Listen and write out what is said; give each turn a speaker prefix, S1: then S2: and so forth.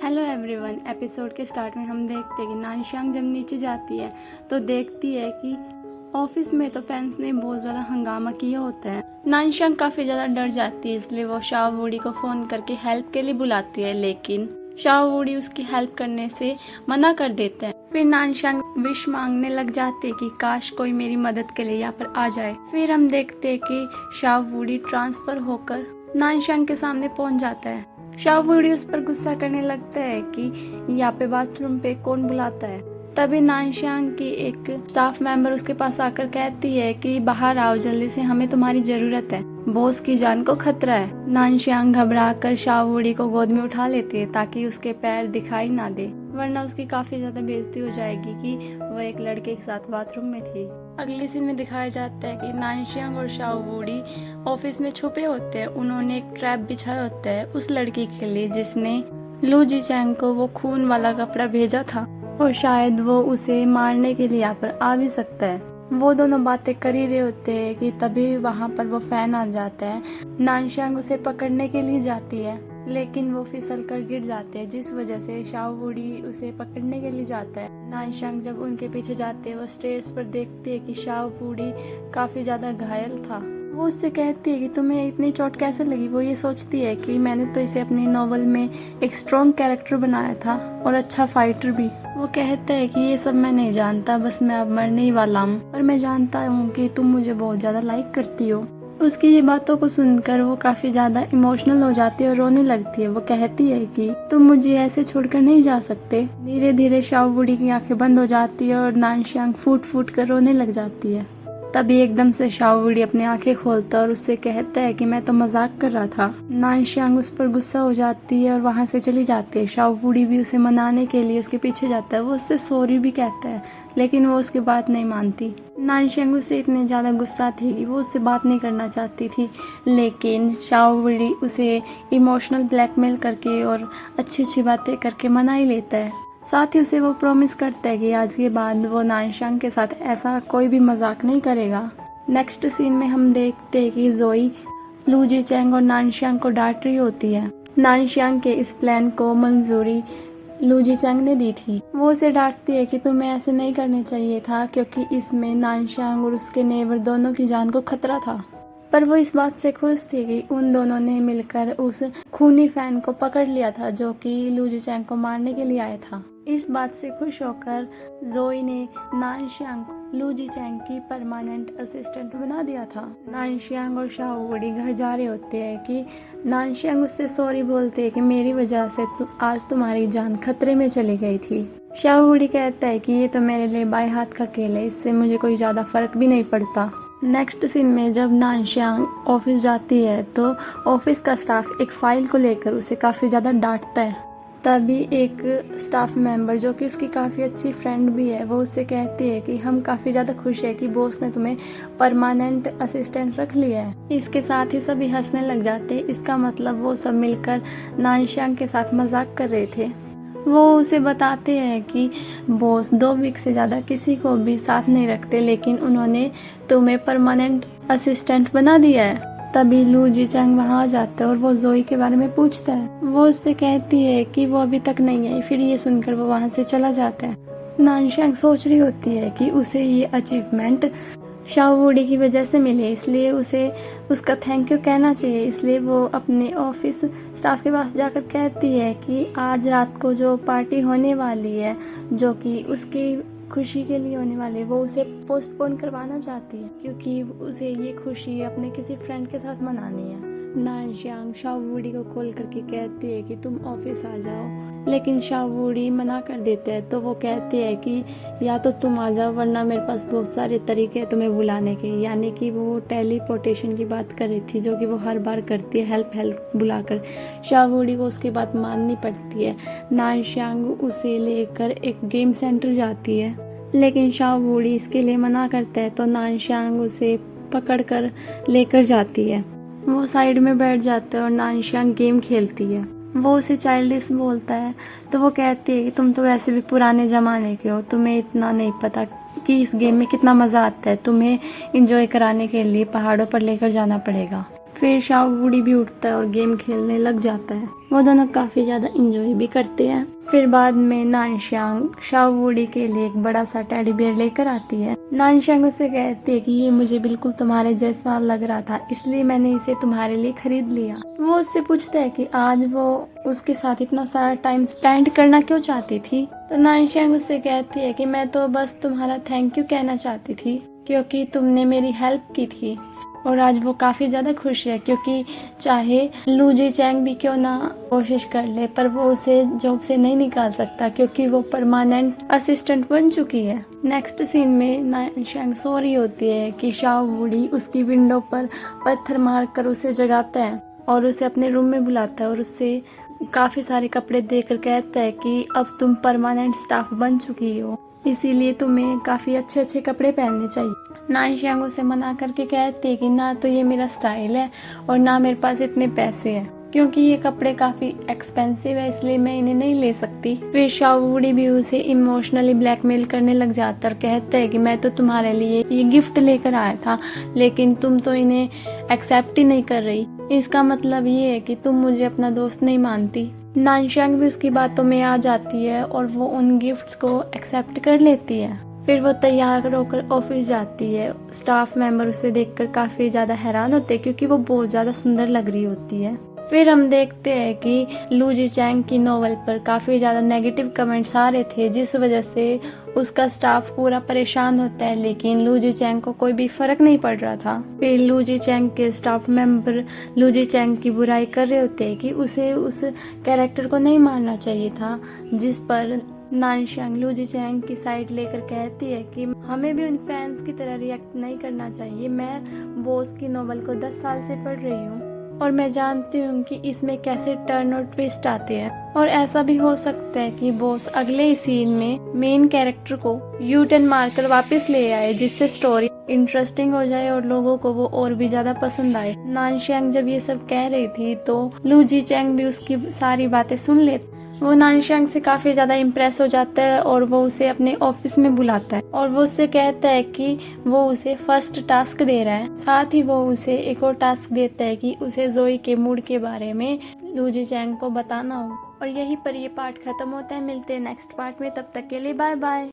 S1: Hello everyone. Episode के start में हम देखते हैं कि नानशांग जब नीचे जाती है तो देखती है कि ऑफिस में तो फैंस ने बहुत ज़्यादा हंगामा किया होता है। नानशांग काफ़ी ज़्यादा डर जाती है, इसलिए वो शाओ वूडी को फ़ोन करके हेल्प के लिए बुलाती है, लेकिन शाओ वूडी उसकी हेल्प करने से मना कर देते हैं। फिर नानशांग विश मांगने लग जाती है कि काश कोई मेरी मदद के लिए यहाँ पर आ जाए। फिर हम देखते हैं कि शाओ वूडी ट्रांसफर होकर नानशांग के सामने पहुंच जाता है। शाओ वूडी उस पर गुस्सा करने लगता है कि यहाँ पे बाथरूम पे कौन बुलाता है। तभी नानशांग की एक स्टाफ मेंबर उसके पास आकर कहती है कि बाहर आओ जल्दी से, हमें तुम्हारी जरूरत है, बॉस की जान को खतरा है। नानशांग घबराकर शाओ वूडी को गोद में उठा लेती है ताकि उसके पैर दिखाई ना दे, वरना उसकी काफी ज्यादा बेइज्जती हो जाएगी कि वो एक लड़के के साथ बाथरूम में थी। अगले सीन में दिखाया जाता है कि नानशांग और शाओ वूडी ऑफिस में छुपे होते हैं। उन्होंने एक ट्रैप बिछाया होता है उस लड़की के लिए जिसने लू जीचैंग को वो खून वाला कपड़ा भेजा था, और शायद वो उसे मारने के लिए यहाँ पर आ भी सकता है। वो दोनों बातें कर ही रहे होते हैं कि तभी वहाँ पर वो फैन आ जाता है। नानशांग उसे पकड़ने के लिए जाती है, लेकिन वो फिसल कर गिर जाते हैं, जिस वजह से शाओ वूडी उसे पकड़ने के लिए जाता है। नानशांग जब उनके पीछे जाते हैं, वो स्टेयर्स पर देखते हैं कि शाओ वूडी काफी ज्यादा घायल था। वो उससे कहती है कि तुम्हें इतनी चोट कैसे लगी। वो ये सोचती है कि मैंने तो इसे अपनी नॉवल में एक स्ट्रॉन्ग कैरेक्टर बनाया था और अच्छा फाइटर भी। वो कहता है कि ये सब मैं नहीं जानता, बस मैं अब मरने ही वाला हूँ, और मैं जानता हूँ कि तुम मुझे बहुत ज्यादा लाइक करती हो। उसकी ये बातों को सुनकर वो काफी ज्यादा इमोशनल हो जाती है और रोने लगती है। वो कहती है कि तुम मुझे ऐसे छोड़कर नहीं जा सकते। धीरे धीरे शाओ वूडी की आंखें बंद हो जाती है और नानशांग फूट फूट कर रोने लग जाती है। तभी एकदम से शाओ वूडी अपनी आंखें खोलता है और उससे कहता है कि मैं तो मजाक कर रहा था। नानशांग उस पर गुस्सा हो जाती है और वहां से चली जाती है। शाओ वूडी भी उसे मनाने के लिए उसके पीछे जाता है। वो उससे सॉरी भी कहता है, लेकिन वो उसकी बात नहीं मानती। नानशांग उससे इतने ज्यादा गुस्सा थी कि वो उससे बात नहीं करना चाहती थी, लेकिन शाओ वूडी उसे इमोशनल ब्लैकमेल करके और अच्छी अच्छी बातें करके मना ही लेता है। साथ ही उसे वो प्रॉमिस करता है कि आज के बाद वो नानशांग के साथ ऐसा कोई भी मजाक नहीं करेगा। नेक्स्ट सीन में हम देखते हैं कि जोई लू जीचैंग और नानशांग को डांट रही होती है। नानशांग के इस प्लान को मंजूरी लू जीचैंग ने दी थी। वो उसे डांटती है कि तुम्हें ऐसे नहीं करने चाहिए था, क्योंकि इसमें नानशांग और उसके नेबर दोनों की जान को खतरा था। पर वो इस बात से खुश थी कि उन दोनों ने मिलकर उस खूनी फैन को पकड़ लिया था जो कि लू जीचैंग को मारने के लिए आया था। इस बात से खुश होकर जोई ने नानशांग को लू जीचैंग की परमानेंट असिस्टेंट बना दिया था। नानशांग और शाओ वूडी घर जा रहे होते हैं कि नानशांग उससे सॉरी बोलते हैं कि मेरी वजह से आज तुम्हारी जान खतरे में चली गई थी। शाओ वूडी कहता है कि ये तो मेरे लिए बाएं हाथ का खेल है, इससे मुझे कोई ज्यादा फर्क भी नहीं पड़ता। नेक्स्ट सीन में जब नानशांग ऑफिस जाती है तो ऑफिस का स्टाफ एक फाइल को लेकर उसे काफी ज्यादा डांटता है। तभी एक स्टाफ मेंबर जो कि उसकी काफ़ी अच्छी फ्रेंड भी है, वो उससे कहती है कि हम काफ़ी ज़्यादा खुश है कि बॉस ने तुम्हें परमानेंट असिस्टेंट रख लिया है। इसके साथ ही सभी हंसने लग जाते हैं। इसका मतलब वो सब मिलकर नानशांग के साथ मजाक कर रहे थे। वो उसे बताते हैं कि बॉस 2 वीक से ज़्यादा किसी को भी साथ नहीं रखते, लेकिन उन्होंने तुम्हें परमानेंट असिस्टेंट बना दिया है। तभी लू जीचैंग वहाँ आ जाता है और वो जोई के बारे में पूछता है। वो उससे कहती है कि वो अभी तक नहीं आई। फिर ये सुनकर वो वहाँ से चला जाता है। नानशांग सोच रही होती है कि उसे ये अचीवमेंट शाओ वूडी की वजह से मिले, इसलिए उसे उसका थैंक यू कहना चाहिए। इसलिए वो अपने ऑफिस स्टाफ के पास जाकर कहती है कि आज रात को जो पार्टी होने वाली है, जो कि उसकी खुशी के लिए होने वाले, वो उसे पोस्टपोन करवाना चाहती है, क्योंकि उसे ये खुशी अपने किसी फ्रेंड के साथ मनानी है। नानशांग शाओ वूडी को कॉल करके कहती है कि तुम ऑफिस आ जाओ, लेकिन शाओ वूडी मना कर देते हैं। तो वो कहती है कि या तो तुम आ जाओ, वरना मेरे पास बहुत सारे तरीके हैं तुम्हें बुलाने के। यानी कि वो टेलीपोर्टेशन की बात कर रही थी, जो कि वो हर बार करती है, हेल्प बुलाकर। शाओ वूडी को उसकी बात माननी पड़ती है। नानशांग उसे लेकर एक गेम सेंटर जाती है, लेकिन शाओ वूडी इसके लिए मना करता है। तो नानशांग उसे पकड़कर लेकर जाती है। वो साइड में बैठ जाता है और नानशांग गेम खेलती है। वो उसे चाइल्डिश बोलता है, तो वो कहती है कि तुम तो वैसे भी पुराने जमाने के हो, तुम्हें इतना नहीं पता कि इस गेम में कितना मजा आता है। तुम्हें एंजॉय कराने के लिए पहाड़ों पर लेकर जाना पड़ेगा। फिर शाओ वुडी भी उठता है और गेम खेलने लग जाता है। वो दोनों काफी ज्यादा इंजॉय भी करते हैं। फिर बाद में नानशांग शाओ वुडी के लिए एक बड़ा सा टेडी बियर लेकर आती है। नानशांग उसे कहती है कि ये मुझे बिल्कुल तुम्हारे जैसा लग रहा था, इसलिए मैंने इसे तुम्हारे लिए खरीद लिया। वो उससे पूछता है कि आज वो उसके साथ इतना सारा टाइम स्पेंड करना क्यों चाहती थी। तो नानशांग उससे कहती है कि मैं तो बस तुम्हारा थैंक यू कहना चाहती थी क्योंकि तुमने मेरी हेल्प की थी। और आज वो काफी ज्यादा खुश है क्योंकि चाहे लू जी चैंग भी क्यों ना कोशिश कर ले, पर वो उसे जॉब से नहीं निकाल सकता क्योंकि वो परमानेंट असिस्टेंट बन चुकी है। नेक्स्ट सीन में नानशांग सो रही होती है कि शाओ वुडी उसकी विंडो पर पत्थर मारकर उसे जगाता है और उसे अपने रूम में बुलाता है और उससे काफी सारे कपड़े देकर कहता है कि अब तुम परमानेंट स्टाफ बन चुकी हो, इसीलिए तुम्हें काफी अच्छे अच्छे कपड़े पहनने चाहिए। नानशांग उसे मना करके कहती है कि ना तो ये मेरा स्टाइल है और ना मेरे पास इतने पैसे हैं क्योंकि ये कपड़े काफी एक्सपेंसिव है, इसलिए मैं इन्हें नहीं ले सकती। फिर शाओ वुडी भी उसे इमोशनली ब्लैकमेल करने लग जाता है और कहता है कि मैं तो तुम्हारे लिए ये गिफ्ट लेकर आया था लेकिन तुम तो इन्हें एक्सेप्ट ही नहीं कर रही, इसका मतलब ये है कि तुम मुझे अपना दोस्त नहीं मानती। नानशांग भी उसकी बातों में आ जाती है और वो उन गिफ्ट्स को एक्सेप्ट कर लेती है। फिर वो तैयार होकर ऑफिस जाती है। स्टाफ मेंबर उसे देखकर काफी ज्यादा हैरान होते हैं क्योंकि वो बहुत ज्यादा सुंदर लग रही होती है। फिर हम देखते हैं कि लू जी चैंग की नोवेल पर काफी ज्यादा नेगेटिव कमेंट्स आ रहे थे जिस वजह से उसका स्टाफ पूरा परेशान होता है, लेकिन लू जी चैंग को कोई भी फर्क नहीं पड़ रहा था। फिर लू जी चैंग के स्टाफ मेंबर लू जी चैंग की बुराई कर रहे होते हैं कि उसे उस कैरेक्टर को नहीं मारना चाहिए था, जिस पर नानशांग लू जी चैंग की साइड लेकर कहती है कि हमें भी उन फैंस की तरह रिएक्ट नहीं करना चाहिए। मैं बॉस की नोवेल को 10 साल से पढ़ रही हूँ और मैं जानती हूँ कि इसमें कैसे टर्न और ट्विस्ट आते हैं और ऐसा भी हो सकता है कि बॉस अगले ही सीन में मेन कैरेक्टर को यू टर्न मारकर वापस ले आए जिससे स्टोरी इंटरेस्टिंग हो जाए और लोगों को वो और भी ज्यादा पसंद आए। नानशांग जब ये सब कह रही थी तो लू जी चैंग भी उसकी सारी बातें सुन लेती। वो नानशांग से काफी ज्यादा इम्प्रेस हो जाता है और वो उसे अपने ऑफिस में बुलाता है और वो उससे कहता है कि वो उसे फर्स्ट टास्क दे रहा है। साथ ही वो उसे एक और टास्क देता है कि उसे जोई के मूड के बारे में लू जी चैंग को बताना हो। और यहीं पर ये पार्ट खत्म होता है। मिलते हैं नेक्स्ट पार्ट में, तब तक के लिए बाय बाय।